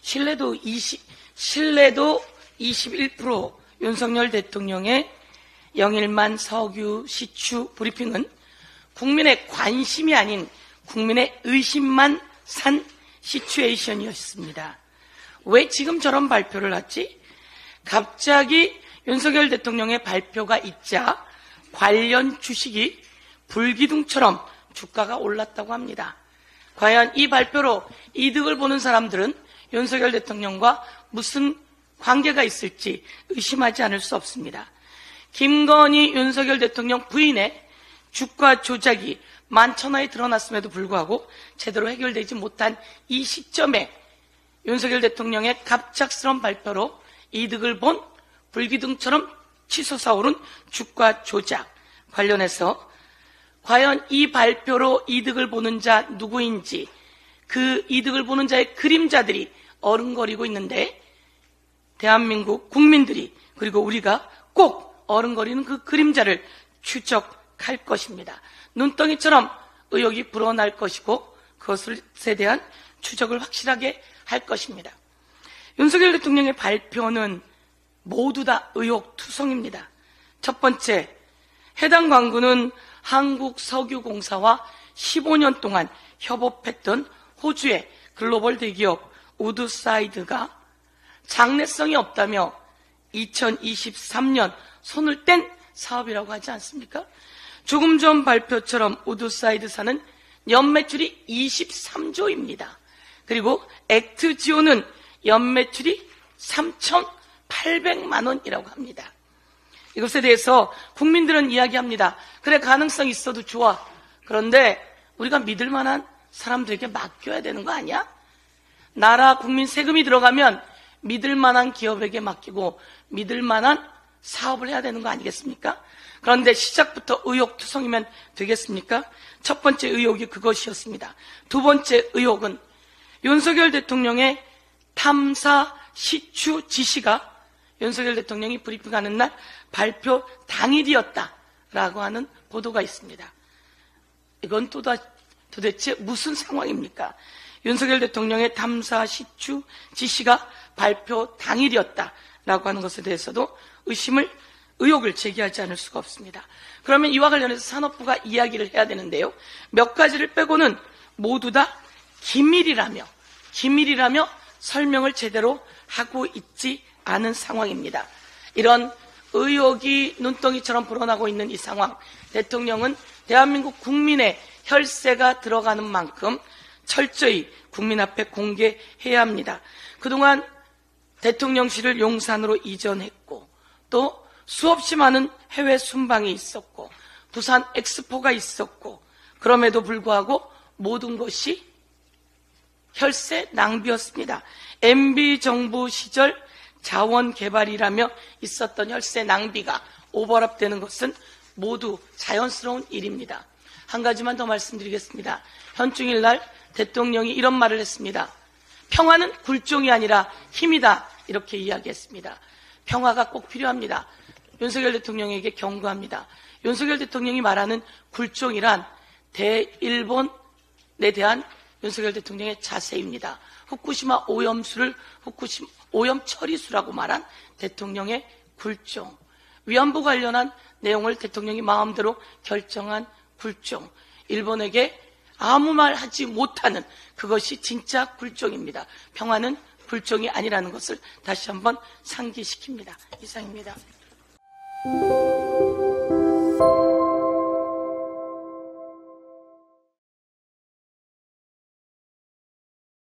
신뢰도 21% 윤석열 대통령의 영일만 석유 시추 브리핑은 국민의 관심이 아닌 국민의 의심만 산 시츄에이션이었습니다. 왜 지금 저런 발표를 하지? 갑자기 윤석열 대통령의 발표가 있자 관련 주식이 불기둥처럼 주가가 올랐다고 합니다. 과연 이 발표로 이득을 보는 사람들은 윤석열 대통령과 무슨 관계가 있을지 의심하지 않을 수 없습니다. 김건희 윤석열 대통령 부인의 주가 조작이 만천하에 드러났음에도 불구하고 제대로 해결되지 못한 이 시점에 윤석열 대통령의 갑작스러운 발표로 이득을 본 불기둥처럼 치솟아 오른 주가 조작 관련해서 과연 이 발표로 이득을 보는 자 누구인지, 그 이득을 보는 자의 그림자들이 어른거리고 있는데 대한민국 국민들이 그리고 우리가 꼭 어른거리는 그 그림자를 추적할 것입니다. 눈덩이처럼 의혹이 불어날 것이고 그것에 대한 추적을 확실하게 할 것입니다. 윤석열 대통령의 발표는 모두 다 의혹투성입니다. 첫 번째, 해당 광구는 한국석유공사와 15년 동안 협업했던 호주의 글로벌 대기업 우드사이드가 장래성이 없다며 2023년 손을 뗀 사업이라고 하지 않습니까? 조금 전 발표처럼 우드사이드사는 연매출이 23조입니다. 그리고 액트지오는 연매출이 3,800만 원이라고 합니다. 이것에 대해서 국민들은 이야기합니다. 그래, 가능성 있어도 좋아. 그런데 우리가 믿을 만한 사람들에게 맡겨야 되는 거 아니야? 나라 국민 세금이 들어가면 믿을 만한 기업에게 맡기고 믿을 만한 사업을 해야 되는 거 아니겠습니까? 그런데 시작부터 의혹투성이면 되겠습니까? 첫 번째 의혹이 그것이었습니다. 두 번째 의혹은 윤석열 대통령의 탐사 시추 지시가 윤석열 대통령이 브리핑하는 날 발표 당일이었다라고 하는 보도가 있습니다. 이건 도대체 무슨 상황입니까? 윤석열 대통령의 탐사 시추 지시가 발표 당일이었다라고 하는 것에 대해서도 의혹을 제기하지 않을 수가 없습니다. 그러면 이와 관련해서 산업부가 이야기를 해야 되는데요. 몇 가지를 빼고는 모두 다 기밀이라며 설명을 제대로 하고 있지 않은 상황입니다. 이런 의혹이 눈덩이처럼 불어나고 있는 이 상황, 대통령은 대한민국 국민의 혈세가 들어가는 만큼 철저히 국민 앞에 공개해야 합니다. 그동안 대통령실을 용산으로 이전했고 또 수없이 많은 해외 순방이 있었고 부산 엑스포가 있었고 그럼에도 불구하고 모든 것이 혈세 낭비였습니다. MB 정부 시절 자원 개발이라며 있었던 혈세 낭비가 오버랩되는 것은 모두 자연스러운 일입니다. 한 가지만 더 말씀드리겠습니다. 현충일 날 대통령이 이런 말을 했습니다. 평화는 굴종이 아니라 힘이다, 이렇게 이야기했습니다. 평화가 꼭 필요합니다. 윤석열 대통령에게 경고합니다. 윤석열 대통령이 말하는 굴종이란 대일본에 대한 윤석열 대통령의 자세입니다. 후쿠시마 오염수를 오염 처리수라고 말한 대통령의 굴종, 위안부 관련한 내용을 대통령이 마음대로 결정한 굴종, 일본에게 아무 말 하지 못하는 그것이 진짜 굴종입니다. 평화는 굴종이 아니라는 것을 다시 한번 상기시킵니다. 이상입니다.